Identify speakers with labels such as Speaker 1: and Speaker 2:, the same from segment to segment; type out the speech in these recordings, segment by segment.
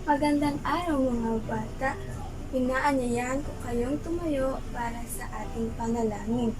Speaker 1: Magandang araw mga bata. Inaanyayahan ko kayong tumayo para sa ating panalangin.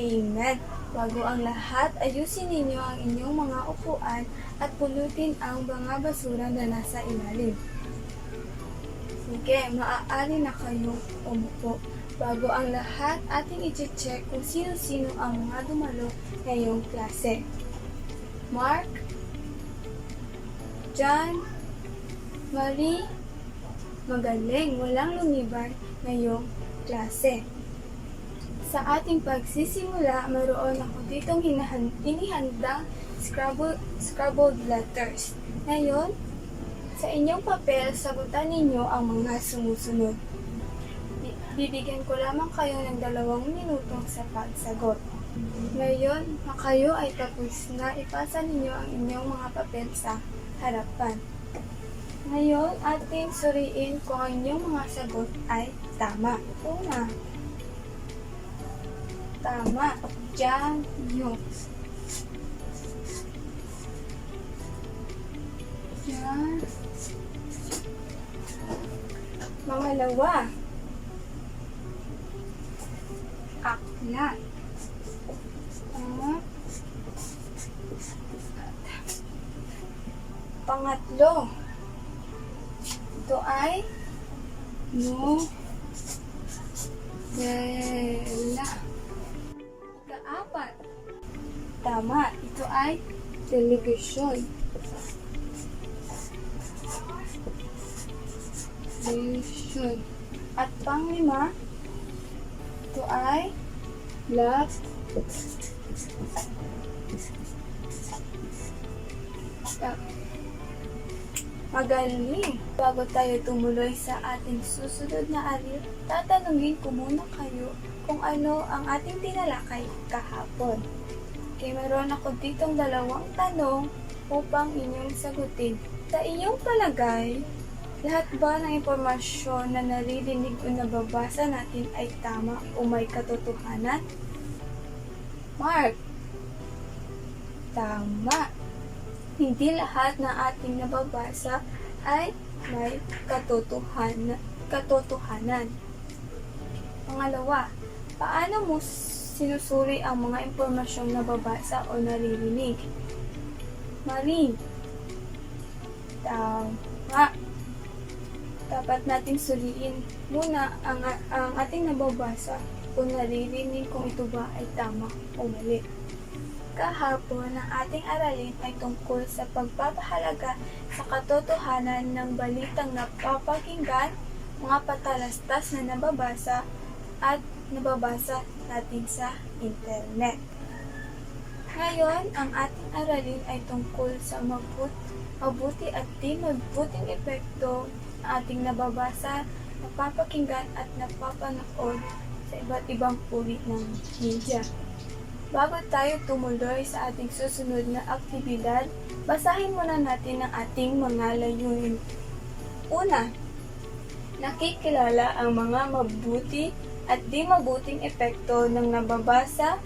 Speaker 1: Amen. Bago ang lahat, ayusin ninyo ang inyong mga upuan at pulutin ang mga basura na nasa ilalim. Sige, maaari na kayong umupo. Bago ang lahat, ating i-check kung sino-sino ang mga dumalo ngayong klase. Mark, John, Marie, magaling, walang lumiban ngayong klase. Sa ating pagsisimula, mayroon ako ditong inihandang scrabbled letters. Ngayon, sa inyong papel, sagutan ninyo ang mga sumusunod. Bibigyan ko lamang kayo ng 2 minutong sa pagsagot. Ngayon, kayo ay tapos na, ipasa ninyo ang inyong mga papel sa harapan. Ngayon, ating suriin kung ang inyong mga sagot ay tama. Una, tama, John Hughes. John. Pangalawa, aklat. Tama. Pangatlo, ito ay nobela. Ikaapat, tama, ito ay television. Television. At panglima, ito ay laptop. Magaling! Bago tayo tumuloy sa ating susunod na aril, tatanungin ko muna kayo kung ano ang ating tinalakay kahapon. Kaya meron ako ditong 2 tanong upang inyong sagutin. Sa iyong palagay, lahat ba ng impormasyon na naririnig o nababasa natin ay tama o may katotohanan? Mark, tama. Hindi lahat na ating nababasa ay may katotohanan. Pangalawa, paano mo sinusuri ang mga impormasyong nababasa o naririnig? Marie, tama. Dapat nating suriin muna ang ating nababasa o naririnig kung ito ba ay tama o mali. Kahapon, ang ating aralin ay tungkol sa pagpapahalaga sa katotohanan ng balitang napapakinggan, mga patalastas na nababasa at nababasa natin sa internet. Ngayon, ang ating aralin ay tungkol sa mabuti at di mabuting epekto ng ating nababasa, napapakinggan at napapanood sa iba't ibang uri ng media. Bago tayo tumuloy sa ating susunod na aktibidad, basahin muna natin ang ating mga layunin. Una, nakikilala ang mga mabuti at di mabuting epekto ng nababasa,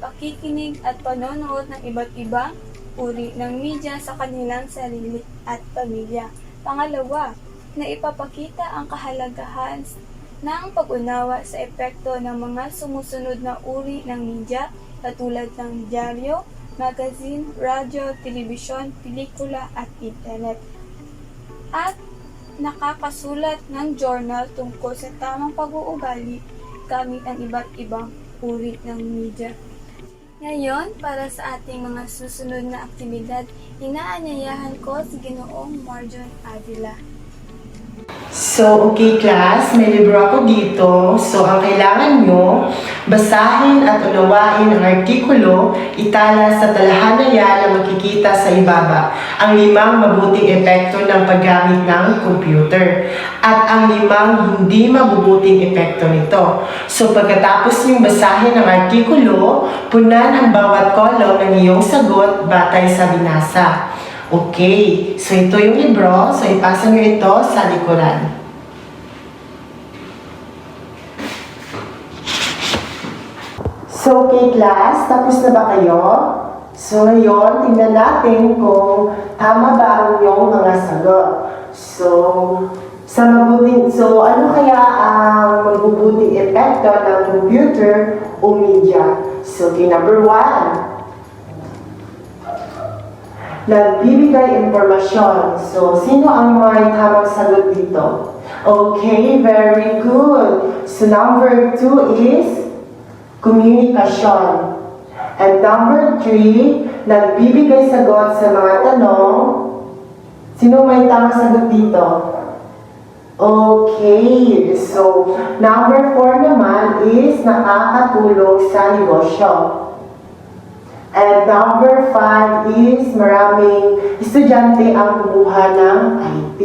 Speaker 1: pakikinig at panonood ng iba't ibang uri ng media sa kanilang sarili at pamilya. Pangalawa, na ipapakita ang kahalagahan ng pag-unawa sa epekto ng mga sumusunod na uri ng media katulad ng dyaryo, magazine, radyo, telebisyon, pelikula at internet. At nakakasulat ng journal tungkol sa tamang pag-uugali gamit ang iba't ibang uri ng media. Ngayon, para sa ating mga susunod na aktibidad, inaanyayahan ko si Ginoong Marjon Avila.
Speaker 2: So, okay class, may libro ako dito. So, ang kailangan nyo, basahin at unawain ang artikulo, itala sa talahanayan na makikita sa ibaba, ang 5 mabuting epekto ng paggamit ng computer, at ang 5 hindi mabubuting epekto nito. So, pagkatapos nyong basahin ang artikulo, punan ang bawat kolom ng iyong sagot batay sa binasa. Okay, so ito yung libro. So, ipasa nyo ito sa likuran. So, okay class, tapos na ba kayo? So ngayon, tingnan natin kung tama ba ang iyong mga sagot. Ano kaya ang mabubuting epekto ng computer o media? So, number 1, nagbibigay impormasyon. So, sino ang may tamang sagot dito? Okay, very good. So, number 2 is komunikasyon. And number 3, nagbibigay sagot sa mga tanong. Sino may tamang sagot dito? Okay, so number 4 naman is nakakatulong sa negosyo. And number 5 is maraming estudyante ang kumuha ng IT.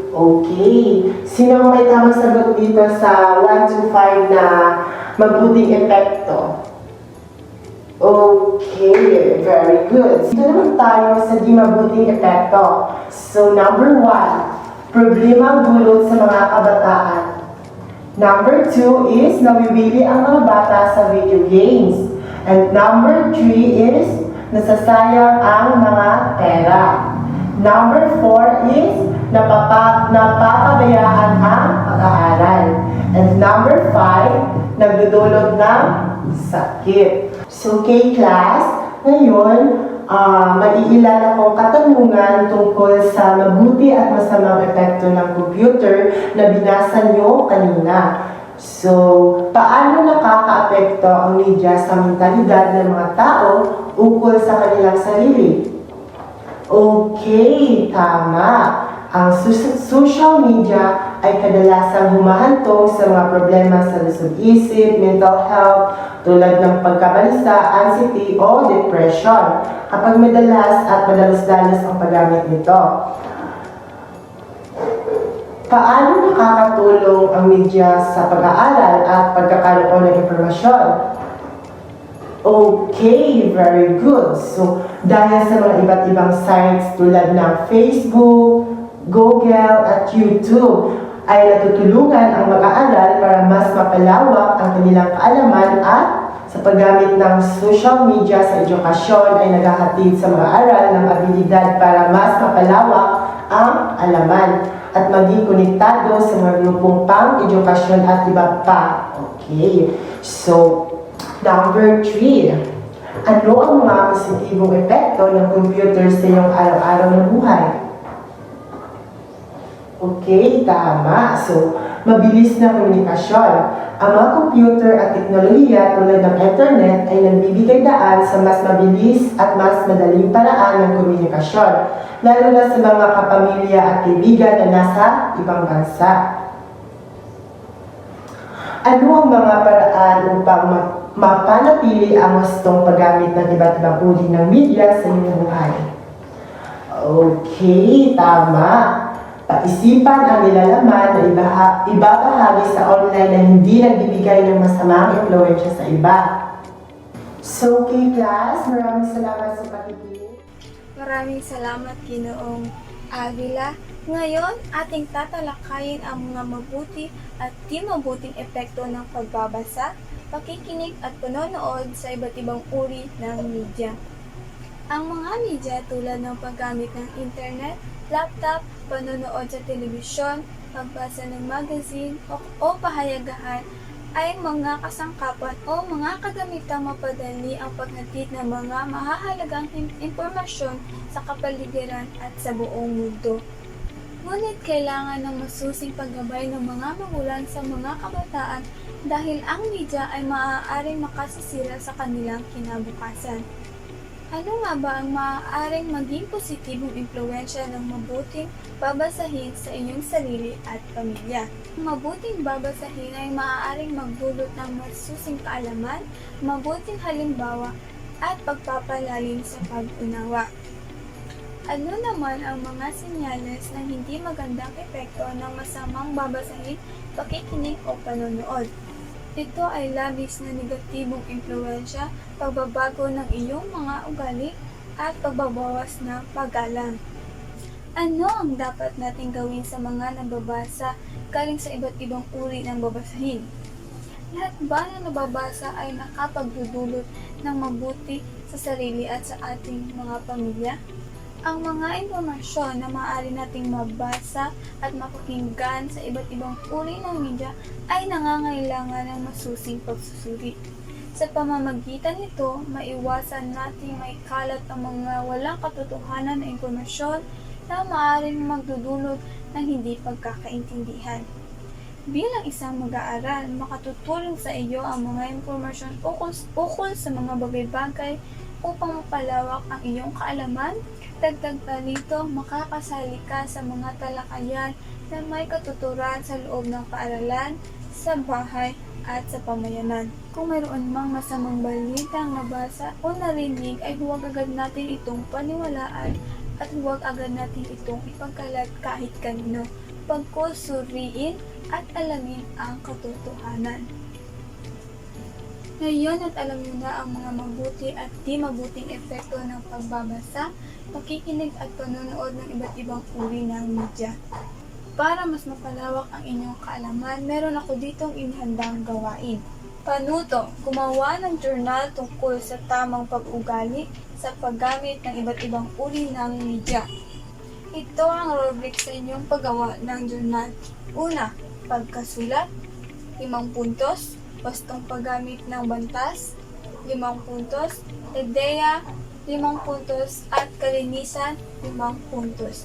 Speaker 2: Okay, sino may tamang sagot dito sa 1 to 5 na mabuting epekto? Okay, very good. Dito naman tayo sa di mabuting epekto. So, number 1, problema ang dulot sa mga kabataan. Number 2 is nawiwili ang mga bata sa video games. And number 3 is nasasayang ang mga pera. Number 4 is napapabayaan ang pag-aaral. And number 5, nagdudulot ng sakit. So, okay class, ngayon, maiilan akong katanungan tungkol sa mabuti at masamang epekto ng computer na binasa nyo kanina. So, paano nakakaapekto ang media sa mentalidad ng mga tao ukol sa kanilang sarili? Okay, tama. Ang social media ay kadalasang humahantong sa mga problema sa lusog-isip, mental health, tulad ng pagkabalisa, anxiety o depression, kapag madalas at madalas-dalas ang paggamit nito. Paano nakakatulong ang media sa pag-aaral at pagkakaroon ng impormasyon? Okay, very good. So, dahil sa mga iba't ibang sites tulad ng Facebook, Google at YouTube, ay natutulungan ang mag-aaral para mas mapalawak ang kanilang kaalaman at sa paggamit ng social media sa edukasyon ay naghahatid sa mga aral ng abilidad para mas mapalawak ang alaman at maging konektado sa mga grupong pang-edukasyon at iba pa. Okay, so number 3, ano ang mga positibong epekto ng computer sa iyong araw-araw na buhay? Okay, tama. So, mabilis na komunikasyon. Ang mga computer at teknolohiya tulad ng internet ay nagbibigay daan sa mas mabilis at mas madaling paraan ng komunikasyon, lalo na sa mga kapamilya at kaibigan na nasa ibang bansa. Ano ang mga paraan upang mapanatili ang wastong paggamit ng iba't ibang uri ng media sa iyong buhay? Okay, tama. Pag-isipan ang nilalaman na ibabahagi sa online na hindi nagbibigay ng masamang impluwensya sa iba. So, okay class, maraming salamat sa pakikinig.
Speaker 1: Maraming salamat, Ginoong Avila. Ngayon, ating tatalakayin ang mga mabuti at di mabuting epekto ng pagbabasa, pakikinig at panonood sa iba't ibang uri ng media. Ang mga media tulad ng paggamit ng internet, laptop, panonood sa telebisyon, pagbasa ng magazine o pahayagahan ay mga kasangkapan o mga kagamitang mapadali ang paghatid ng mga mahahalagang impormasyon sa kapaligiran at sa buong mundo. Ngunit kailangan ng masusing paggabay ng mga magulang sa mga kabataan dahil ang media ay maaaring makasisira sa kanilang kinabukasan. Ano nga ba ang maaaring maging positibong impluwensya ng mabuting babasahin sa inyong sarili at pamilya? Ang mabuting babasahin ay maaaring magdulot ng masusing kaalaman, mabuting halimbawa, at pagpapalalim sa pag-unawa. Ano naman ang mga senyales ng hindi magandang epekto ng masamang babasahin, pakikinig o panonood? Ito ay labis na negatibong impluwensya, pagbabago ng iyong mga ugali, at pagbabawas ng paggalang. Ano ang dapat nating gawin sa mga nababasa galing sa iba't ibang uri ng babasahin? Lahat ba na nababasa ay nakapagdudulot ng mabuti sa sa sarili at sa ating mga pamilya? Ang mga impormasyon na maaari nating mabasa at mapakinggan sa iba't ibang uri ng media ay nangangailangan ng masusing pagsusuri. Sa pamamagitan nito, maiwasan nating maikalat ang mga walang katotohanan na impormasyon na maaaring magdudulot ng hindi pagkakaintindihan. Bilang isang mag-aaral, makatutulong sa iyo ang mga impormasyon ukol sa mga bagay-bagay upang mapalawak ang iyong kaalaman. Dagdag pa nito, makakasali ka sa mga talakayan na may katuturan sa loob ng paaralan, sa bahay, at sa pamayanan. Kung mayroon mang masamang balitang nabasa o narinig ay huwag agad natin itong paniwalaan at huwag agad natin itong ipagkalat kahit kanino. Pagkos suriin at alamin ang katotohanan. Ngayon at alam niyo na ang mga mabuti at di mabuting epekto ng pagbabasa, pakikinig at panonood ng iba't ibang uri ng media. Para mas mapalawak ang inyong kaalaman, meron ako ditong inihandang gawain. Panuto, gumawa ng journal tungkol sa tamang pag-ugali sa paggamit ng iba't ibang uri ng media. Ito ang rubric sa inyong paggawa ng journal. Una, pagkasulat, 5 puntos, wastong paggamit ng bantas, 5 puntos, ideya, 5 puntos, at kalinisan, 5 puntos.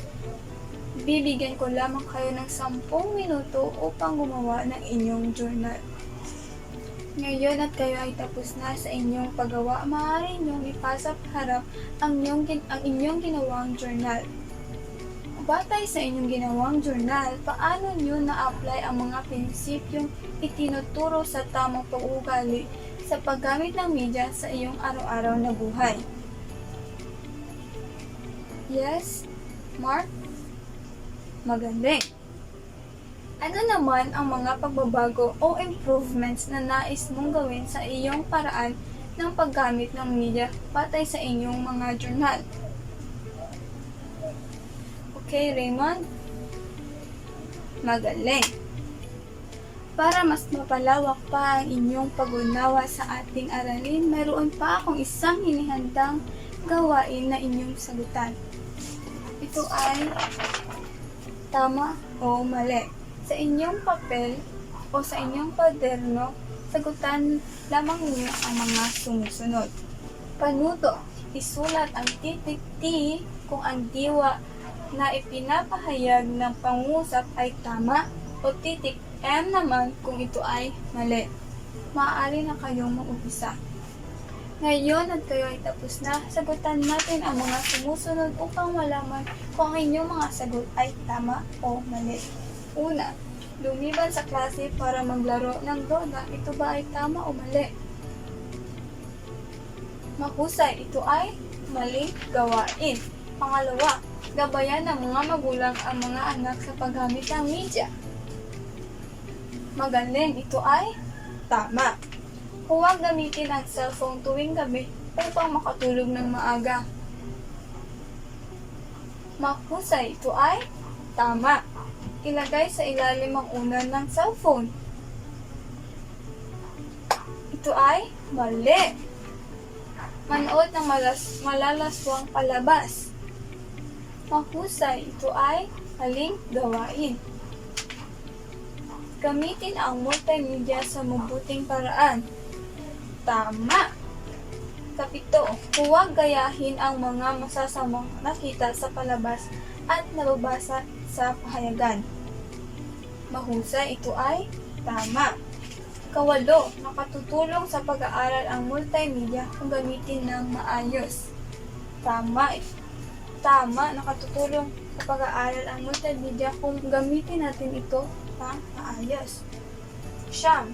Speaker 1: Bibigyan ko lamang kayo ng 10 minuto upang gumawa ng inyong journal. Ngayon at kayo ay tapos na sa inyong paggawa, maaari inyong ipasa harap ang inyong ginawang journal. Batay sa inyong ginawang journal, paano nyo na-apply ang mga prinsipyong itinuturo sa tamang pag-uugali sa paggamit ng media sa iyong araw-araw na buhay? Yes, Mark? Magaling! Ano naman ang mga pagbabago o improvements na nais mong gawin sa iyong paraan ng paggamit ng media batay sa inyong mga journal? Okay, Raymond? Magaling! Para mas mapalawak pa ang inyong pag-unawa sa ating aralin, mayroon pa akong isang hinihandang gawain na inyong sagutan. Ito ay tama o mali. Sa inyong papel o sa inyong kwaderno, sagutan lamang niyo ang mga sumusunod. Panuto, isulat ang titik T kung ang diwa na ipinapahayag ng pangusap ay tama o titik M naman kung ito ay mali. Maaari na kayong mag-umpisa. Ngayon at kayo ay tapos na, sagutan natin ang mga sumusunod upang malaman kung ang inyong mga sagot ay tama o mali. Una, lumiban sa klase para maglaro ng droga. Ito ba ay tama o mali? Mahusay, ito ay maling gawain. Pangalawa, gabayan ng mga magulang ang mga anak sa paggamit ng media. Magaling, ito ay tama. Huwag gamitin ang cellphone tuwing gabi upang makatulog ng maaga. Mahusay, ito ay tama. Ilagay sa ilalim ang unan ng cellphone. Ito ay mali. Manood ng malalaswang palabas. Mahusay, ito ay maling gawain. Gamitin ang multimedia sa mabuting paraan. Tama. Kapito, huwag gayahin ang mga masasamang nakita sa palabas at nababasa sa pahayagan. Mahusay, ito ay tama. Kawalo, nakatutulong sa pag-aaral ang multimedia kung gamitin ng maayos. Tama. Tama, nakatutulong sa pag-aaral ang multimedia kung gamitin natin ito ng maayos. Siyam,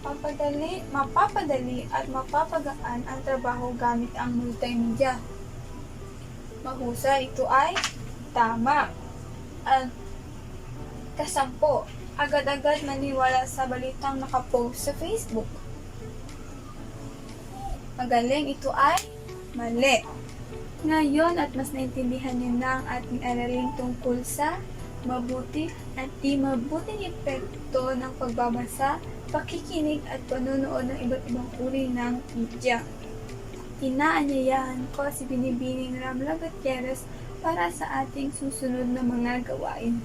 Speaker 1: mapapadali at mapapagaan ang trabaho gamit ang multimedia. Mahusay, ito ay tama. Kasampo, agad-agad maniwala sa balitang nakapost sa Facebook. Magaling, ito ay mali. Ngayon at mas naintindihan niyo na ang ating aralin tungkol sa mabuti at di mabuting epekto ng pagbabasa, pakikinig at panonood ng iba't ibang uri ng media. inaanyayahan ko si Binibining Ramla Gutierrez para sa ating susunod na mga gawain.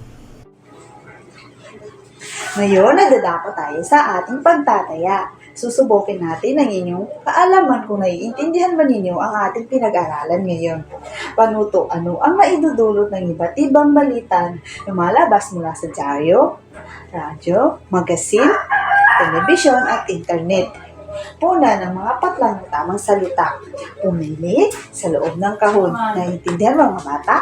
Speaker 3: Ngayon, nadadako tayo sa ating pagtataya. Susubukin natin ang inyong kaalaman kung naiintindihan ba ninyo ang ating pinag-aralan ngayon. Panuto, ano ang maidudulot ng iba't ibang balitan lumalabas mula sa dyaryo, radyo, magasin, telebisyon at internet. Una ng mga patlang ng tamang salita. Pumili sa loob ng kahon. Naiintindihan ba mga bata?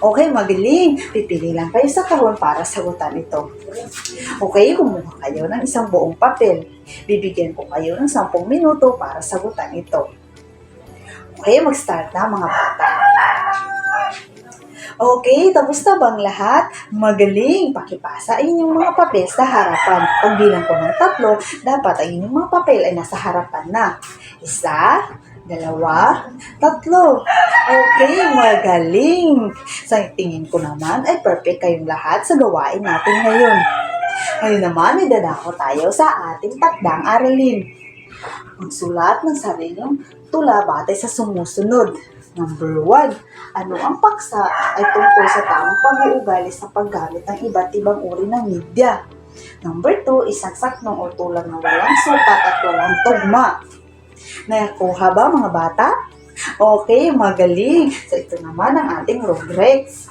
Speaker 3: Okay, magaling. Pipili lang kayo sa kahon para sagutan ito. Okay, kumuha kayo ng isang buong papel. Bibigyan ko kayo ng 10 minuto para sagutan ito. Okay, mag-start na mga bata. Okay, tapos na bang lahat? Magaling! Pakipasa ang inyong mga papel sa harapan. Pagbilang ko ng 3, dapat ang inyong mga papel ay nasa harapan na. 1, 2, 3. Okay, magaling! Sa tingin ko naman ay perfect kayong lahat sa gawain natin ngayon. Ngayon naman, idadako tayo sa ating takdang aralin. Magsulat ng sariling tula batay sa sumusunod. Number 1, ano ang paksa ay tungkol sa tamang pag-uugali sa paggamit ng iba't ibang uri ng media. Number 2, isang saknong o tulang na walang sukat at walang tugma. Nakuha ba mga bata? Okay, magaling. So ito naman ang ating rubrics.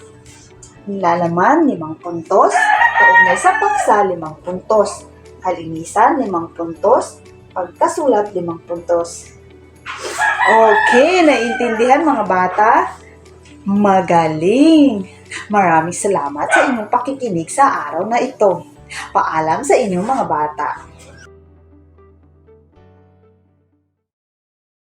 Speaker 3: Nilalaman, 5 puntos. Kaugnay sa paksa, 5 puntos. Kalinisan, 5 puntos. Pagkasulat, 5 puntos. Okay, naiintindihan mga bata? Magaling! Maraming salamat sa inyong pakikinig sa araw na ito. Paalam sa inyong mga bata.